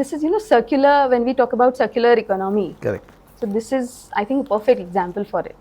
This is, circular, when we talk about circular economy. Correct. So this is, I think, a perfect example for it.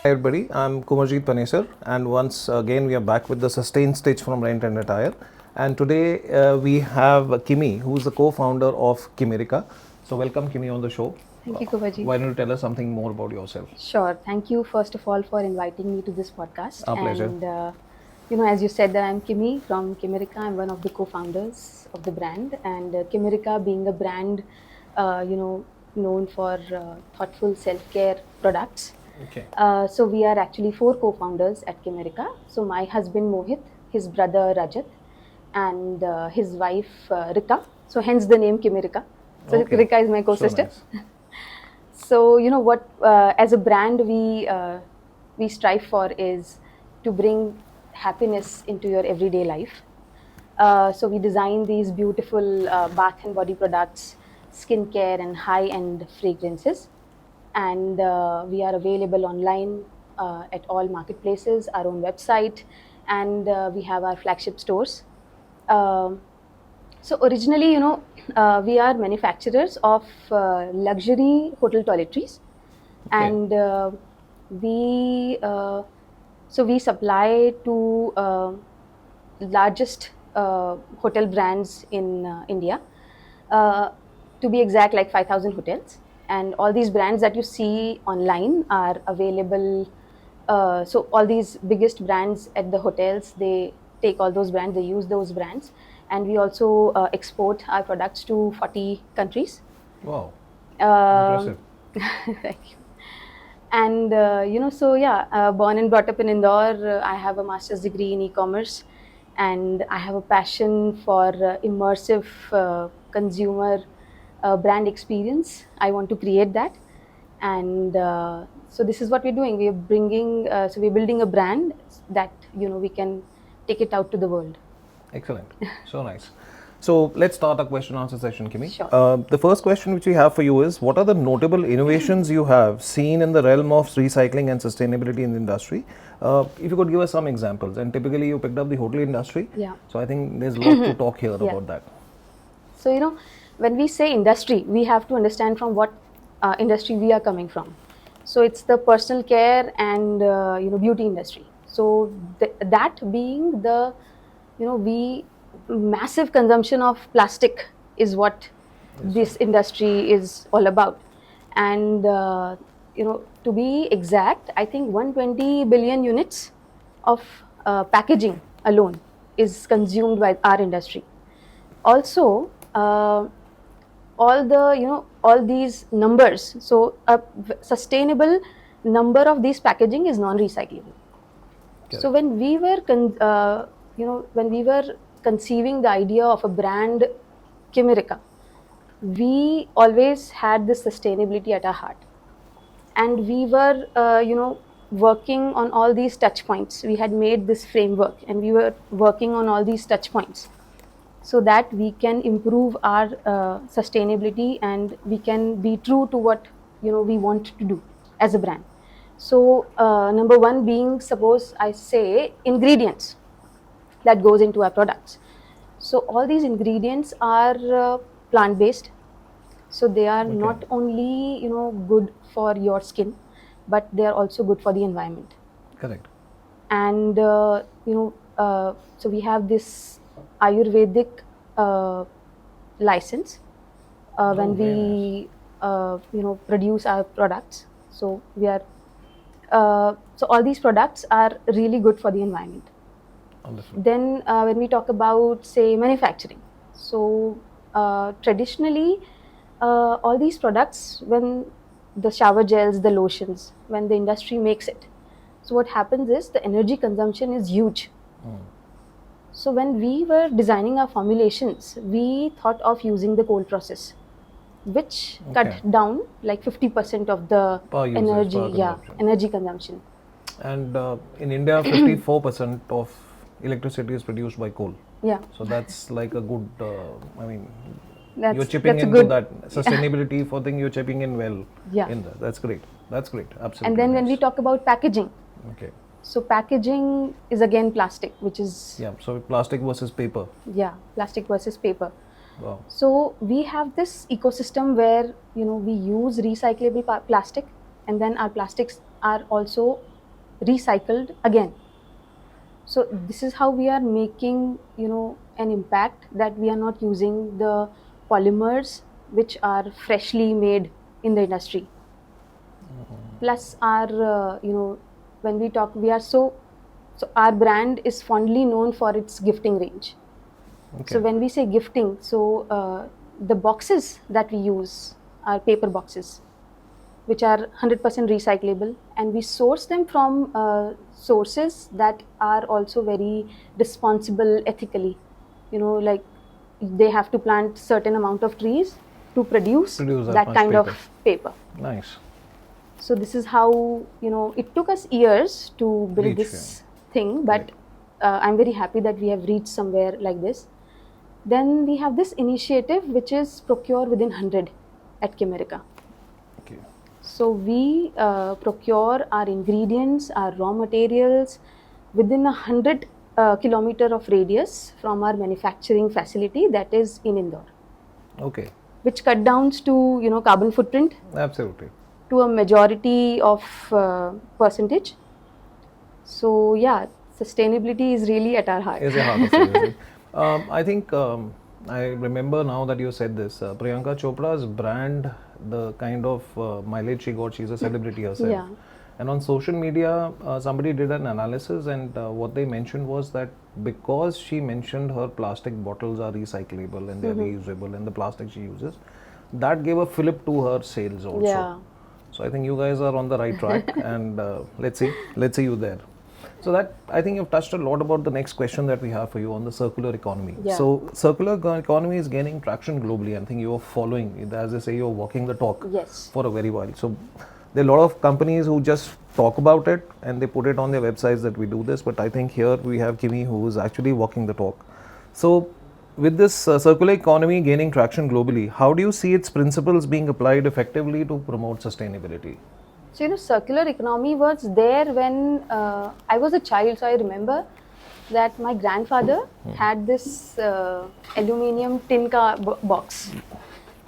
Hi everybody, I'm Kumarjeet Panesar, and once again we are back with the Sustain Stitch from Rent An Attire. And today we have Kimi, who is the co-founder of Kimirica. So welcome Kimi on the show. Thank you, Kumarjeet. Why don't you tell us something more about yourself? Sure. Thank you, first of all, for inviting me to this podcast. Our pleasure. And, as you said, that I'm Kimi from Kimirica. I'm one of the co-founders of the brand. And Kimirica being a brand, known for thoughtful self-care products. Okay. So we are actually 4 co-founders at Kimirica. So my husband Mohit, his brother Rajat, and his wife Rika. So hence the name Kimirica. So Okay. Rika is my co-sister. So nice. So what as a brand we strive for is to bring happiness into your everyday life. So we design these beautiful bath and body products, skincare and high-end fragrances. And we are available online at all marketplaces, our own website, and we have our flagship stores. So originally, we are manufacturers of luxury hotel toiletries, and we supply to largest hotel brands in India. To be exact, like 5,000 hotels. And all these brands that you see online are available. So all these biggest brands at the hotels, they take all those brands, they use those brands. And we also export our products to 40 countries. Wow. Impressive. Thank you. And, born and brought up in Indore, I have a master's degree in e-commerce. And I have a passion for immersive consumer brand experience. I want to create that. And so this is what we're doing. We're we're building a brand that, we can take it out to the world. Excellent. So nice. So let's start our question answer session, Kimi. Sure. The first question which we have for you is, what are the notable innovations you have seen in the realm of recycling and sustainability in the industry? If you could give us some examples. And typically you picked up the hotel industry. Yeah. So I think there's a lot to talk here about that. So, when we say industry, we have to understand from what industry we are coming from. So it's the personal care and, beauty industry. So that being the, massive consumption of plastic is what this industry is all about. And, to be exact, I think 120 billion units of packaging alone is consumed by our industry. Also, all these numbers, so a sustainable number of these packaging is non-recyclable. Correct. So when we were conceiving the idea of a brand Kimirica, we always had this sustainability at our heart, and we were working on all these touch points. We had made this framework and we were working on all these touch points so that we can improve our sustainability and we can be true to what we want to do as a brand. So number one being, suppose I say, ingredients that goes into our products. So all these ingredients are plant-based. So they are not only good for your skin, but they are also good for the environment. Correct. And so we have this Ayurvedic license when we produce our products. So we are so all these products are really good for the environment. Wonderful. Then when we talk about, say, manufacturing, so traditionally all these products, when the shower gels, the lotions, when the industry makes it, so what happens is the energy consumption is huge. So when we were designing our formulations, we thought of using the cold process, which cut down like 50% of the energy consumption. And in India, 54% of electricity is produced by coal. Yeah. So that's like a good, you're chipping into that sustainability for thing, you're chipping in well. Yeah. In that. That's great. That's great. Absolutely. And then when we talk about packaging, So packaging is again plastic, which is, Yeah. So plastic versus paper. yeah, plastic versus paper. Wow. So we have this ecosystem where, we use recyclable plastic, and then our plastics are also recycled again. So this is how we are making, an impact, that we are not using the polymers which are freshly made in the industry. Plus our, when we talk, we are so our brand is fondly known for its gifting range. Okay. So when we say gifting, so the boxes that we use are paper boxes, which are 100% recyclable, and we source them from sources that are also very responsible ethically. Like they have to plant certain amount of trees to produce Produce that that much kind paper. of paper. Nice. So this is how, it took us years to build Reach, this thing, but I'm very happy that we have reached somewhere like this. Then we have this initiative which is Procure Within 100 at Kimirica. Okay. So we procure our ingredients, our raw materials within 100 kilometer of radius from our manufacturing facility that is in Indore, Okay. which cut down to carbon footprint Absolutely. to a majority of percentage. So yeah, sustainability is really at our heart. Is a heart of everything. I think I remember now that you said this. Priyanka Chopra's brand, the kind of mileage she got, she's a celebrity herself. Yeah. And on social media, somebody did an analysis, and what they mentioned was that because she mentioned her plastic bottles are recyclable and they're reusable, and the plastic she uses, that gave a fillip to her sales also. Yeah. So I think you guys are on the right track, and let's see you there. So that, I think you've touched a lot about the next question that we have for you on the circular economy. Yeah. So circular economy is gaining traction globally. I think you're following, as they say, you're walking the talk Yes. for a very while. So there are a lot of companies who just talk about it and they put it on their websites that we do this, but I think here we have Kimi who is actually walking the talk. So with this circular economy gaining traction globally, how do you see its principles being applied effectively to promote sustainability? So, circular economy was there when I was a child. So, I remember that my grandfather had this aluminium tin box.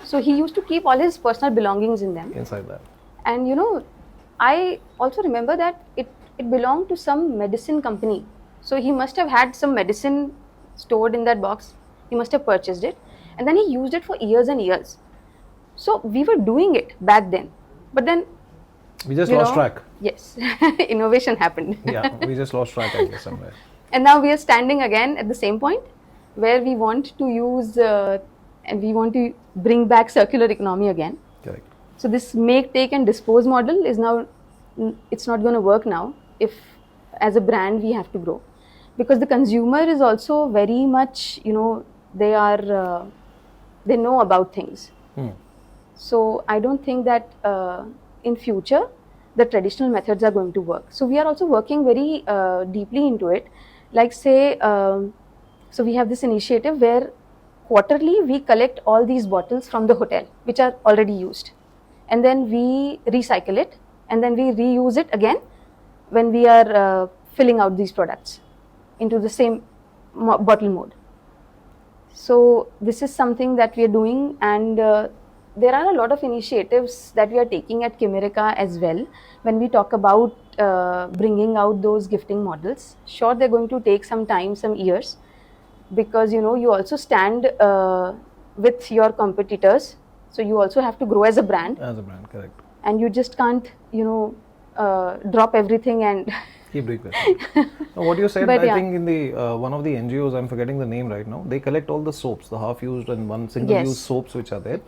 So, he used to keep all his personal belongings in them. Inside that. And, I also remember that it belonged to some medicine company. So, he must have had some medicine stored in that box. He must have purchased it. And then he used it for years and years. So, we were doing it back then. But then we just lost track. Yes, innovation happened. Yeah, we just lost track, I guess, somewhere. And now we are standing again at the same point where we want to use and we want to bring back circular economy again. Correct. So this make, take and dispose model is now, it's not going to work now if as a brand we have to grow. Because the consumer is also very much, they know about things. So I don't think that in future the traditional methods are going to work. So we are also working very deeply into it. Like say, so we have this initiative where quarterly we collect all these bottles from the hotel which are already used, and then we recycle it, and then we reuse it again when we are filling out these products into the same bottle mode. So this is something that we are doing, and there are a lot of initiatives that we are taking at Kimirica as well. When we talk about bringing out those gifting models, sure, they're going to take some time, some years, because you also stand with your competitors, so you also have to grow as a brand. As a brand, correct. And you just can't drop everything and keep doing that. What you said, but I think in the one of the NGOs, I'm forgetting the name right now, they collect all the soaps, the half-used and one single-use soaps which are there,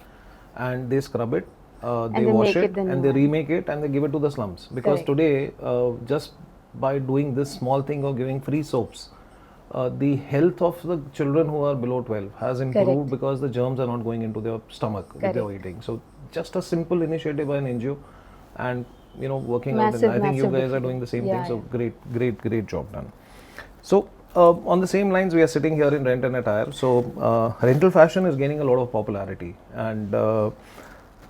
and they scrub it, they wash it, and they remake it, and they give it to the slums. Because today, just by doing this small thing of giving free soaps, the health of the children who are below 12 has improved because the germs are not going into their stomach if they are eating. So just a simple initiative by an NGO, and working out, and I think you guys are doing the same thing. So great job done. So on the same lines, we are sitting here in Rent An Attire. So rental fashion is gaining a lot of popularity, and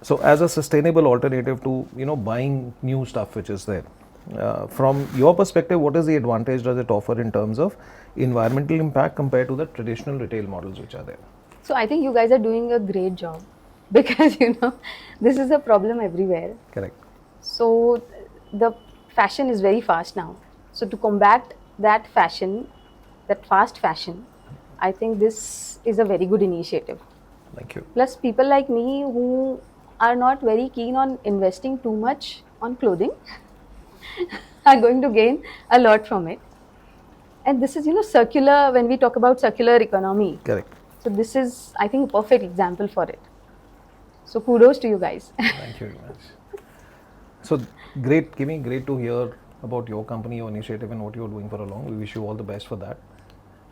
so as a sustainable alternative to buying new stuff which is there, From your perspective, what is the advantage does it offer in terms of environmental impact compared to the traditional retail models which are there? So I think you guys are doing a great job because this is a problem everywhere. Correct. So the fashion is very fast now. So to combat that fashion, that fast fashion, I think this is a very good initiative. Thank you. Plus, people like me who are not very keen on investing too much on clothing are going to gain a lot from it. And this is, circular, when we talk about circular economy. Correct. So this is, I think, a perfect example for it. So kudos to you guys. Thank you very much. So great, Kimi, great to hear about your company, your initiative, and what you're doing for along. We wish you all the best for that.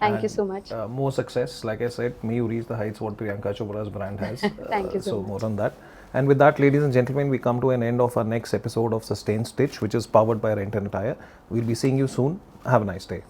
Thank you so much. More success. Like I said, may you reach the heights what Priyanka Chopra's brand has. Thank you so much. More on that. And with that, ladies and gentlemen, we come to an end of our next episode of Sustain Stitch, which is powered by Rent An Attire. We'll be seeing you soon. Have a nice day.